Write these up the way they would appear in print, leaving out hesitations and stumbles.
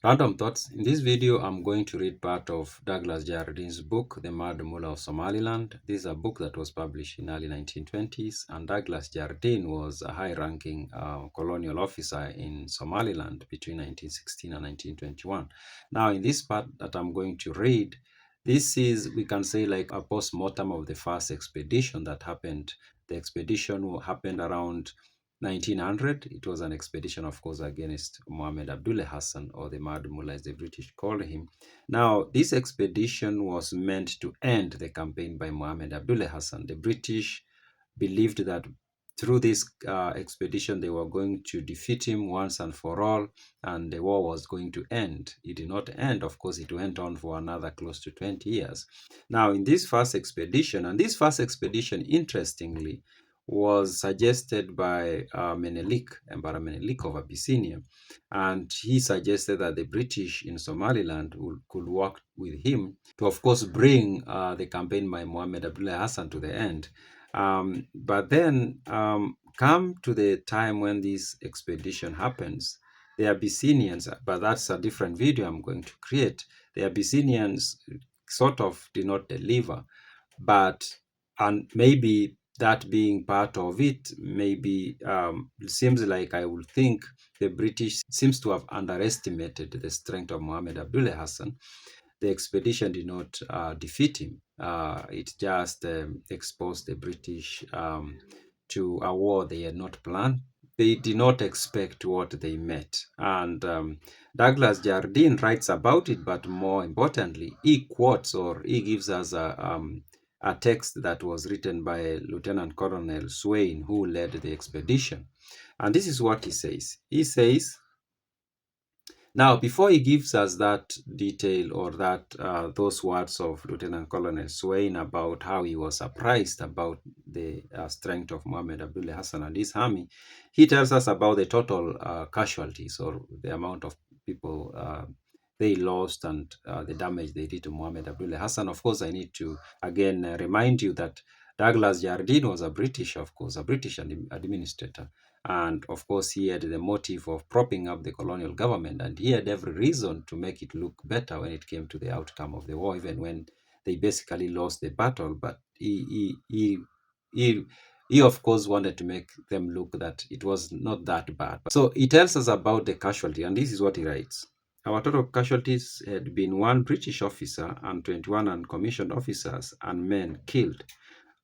Random thoughts. In this video, I'm going to read part of Douglas Jardine's book, The Mad Mullah of Somaliland. This is a book that was published in early 1920s, and Douglas Jardine was a high-ranking colonial officer in Somaliland between 1916 and 1921. Now, in this part that I'm going to read, this is, we can say, like a post-mortem of the first expedition that happened. The expedition happened around 1900. It was an expedition, of course, against Mohammed Abdulla Hassan, or the Mad Mullah as the British called him. Now, this expedition was meant to end the campaign by Mohammed Abdulla Hassan. The British believed that through this expedition, they were going to defeat him once and for all, and the war was going to end. It did not end, of course, it went on for another close to 20 years. Now, in this first expedition, interestingly, was suggested by Emperor Menelik of Abyssinia, and he suggested that the British in Somaliland could work with him to, of course, bring the campaign by Mohammed Abdulla Hassan to the end. But then, come to the time when this expedition happens, the Abyssinians, but that's a different video I'm going to create, the Abyssinians sort of did not deliver, and maybe that being part of it, maybe seems like, I would think, the British seems to have underestimated the strength of Mohammed Abdulla Hassan. The expedition did not defeat him. It just exposed the British to a war they had not planned. They did not expect what they met. And Douglas Jardine writes about it, but more importantly, he quotes, or he gives us a text that was written by Lieutenant Colonel Swayne, who led the expedition. And this is what he says. He says, now, before he gives us that detail, or that those words of Lieutenant Colonel Swayne about how he was surprised about the strength of Mohammed Abdulla Hassan and his army, he tells us about the total casualties, or the amount of people they lost, and the damage they did to Mohammed Abdulla Hassan. Of course, I need to again remind you that Douglas Jardine was a British administrator. And of course, he had the motive of propping up the colonial government, and he had every reason to make it look better when it came to the outcome of the war, even when they basically lost the battle. But he of course wanted to make them look that it was not that bad. So he tells us about the casualty, and this is what he writes. Our total casualties had been 1 British officer and 21 uncommissioned officers and men killed,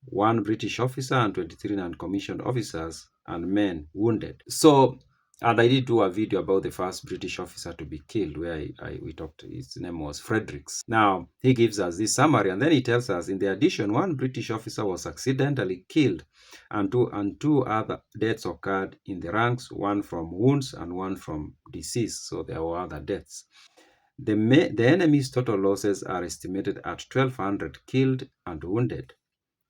1 British officer and 23 non-commissioned officers and men wounded. So, and I did do a video about the first British officer to be killed, where we talked, his name was Fredericks. Now, he gives us this summary, and then he tells us, in the addition, 1 British officer was accidentally killed, and two other deaths occurred in the ranks, 1 from wounds and 1 from disease. So there were other deaths. The enemy's total losses are estimated at 1,200 killed and wounded.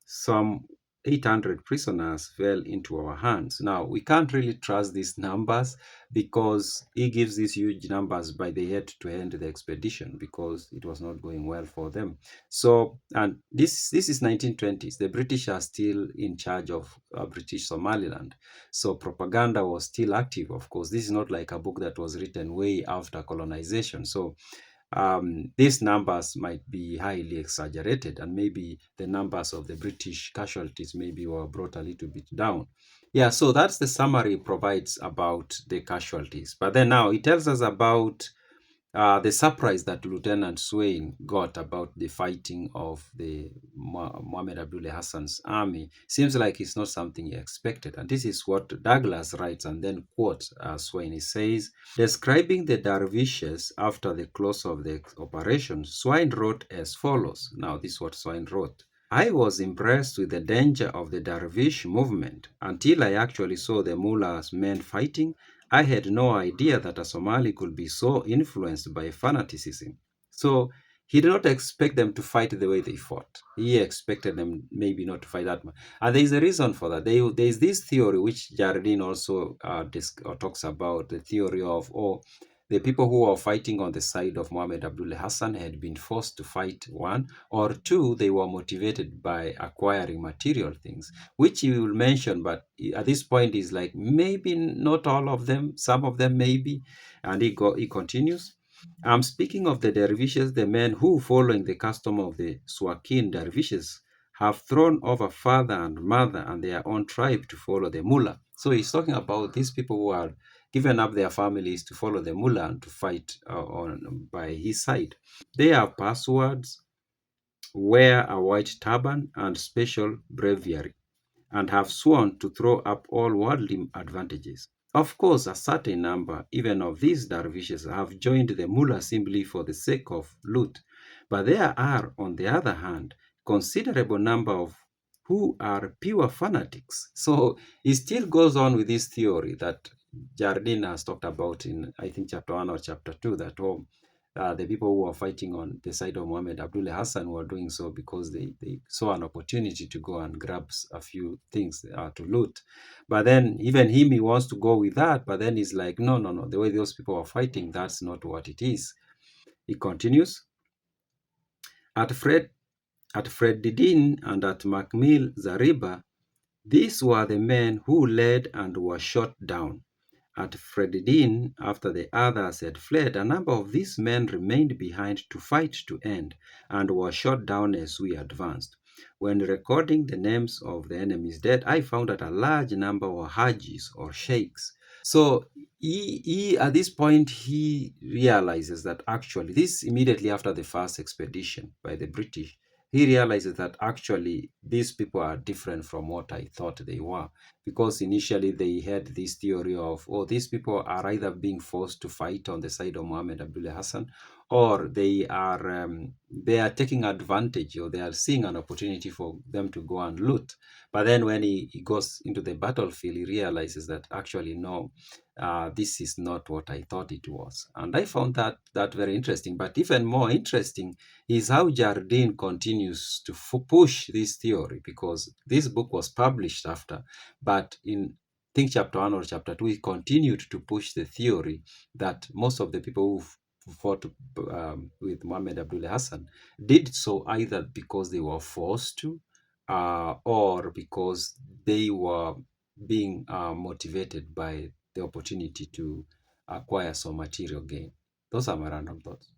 Some 800 prisoners fell into our hands. Now, we can't really trust these numbers, because he gives these huge numbers by they had to end the expedition because it was not going well for them. So, and this is 1920s. The British are still in charge of British Somaliland. So propaganda was still active, of course. This is not like a book that was written way after colonization. So these numbers might be highly exaggerated, and maybe the numbers of the British casualties maybe were brought a little bit down. Yeah, so that's the summary it provides about the casualties. But then now it tells us about the surprise that Lieutenant Swayne got about the fighting of the Mohammed Abdulla Hassan's army. Seems like it's not something he expected. And this is what Douglas writes, and then quotes Swayne. He says, describing the dervishes after the close of the operation, Swayne wrote as follows. Now, this is what Swayne wrote. I was impressed with the danger of the dervish movement until I actually saw the mullah's men fighting. I had no idea that a Somali could be so influenced by fanaticism. So he did not expect them to fight the way they fought. He expected them maybe not to fight that much. And there is a reason for that. There is this theory which Jardine also talks about, the theory of, the people who were fighting on the side of Mohammed Abdulla Hassan had been forced to fight, 1, or 2, they were motivated by acquiring material things, which he will mention, but at this point is like maybe not all of them, some of them maybe. And he continues. I'm speaking of the dervishes, the men who, following the custom of the Swakin dervishes, have thrown over father and mother and their own tribe to follow the mullah. So he's talking about these people who are given up their families to follow the mullah and to fight by his side. They have passwords, wear a white turban and special breviary, and have sworn to throw up all worldly advantages. Of course, a certain number, even of these dervishes, have joined the mullah simply for the sake of loot. But there are, on the other hand, considerable number of who are pure fanatics. So he still goes on with this theory that Jardine has talked about in, I think, chapter 1 or chapter 2, that the people who were fighting on the side of Mohammed Abdulla Hassan were doing so because they saw an opportunity to go and grab a few things to loot. But then even him, he wants to go with that, but then he's like, no, no, no, the way those people are fighting, that's not what it is. He continues, at Fred, at Fredidin and at Macmill Zariba, these were the men who led and were shot down. At Fredidin, after the others had fled, a number of these men remained behind to fight to end and were shot down as we advanced. When recording the names of the enemy's dead, I found that a large number were Hajis or Sheikhs. So he at this point he realizes that actually this immediately after the first expedition by the British, he realizes that actually these people are different from what I thought they were, because initially they had this theory of, oh, these people are either being forced to fight on the side of Mohammed Abdulla Hassan, or they are taking advantage, or they are seeing an opportunity for them to go and loot. But then when he goes into the battlefield, he realizes that actually no, this is not what I thought it was. And I found that very interesting. But even more interesting is how Jardine continues to push this theory, because this book was published after, but in I think chapter 1 or chapter 2, he continued to push the theory that most of the people who fought with Mohammed Abdullah Hassan did so either because they were forced to, or because they were being motivated by the opportunity to acquire some material gain. Those are my random thoughts.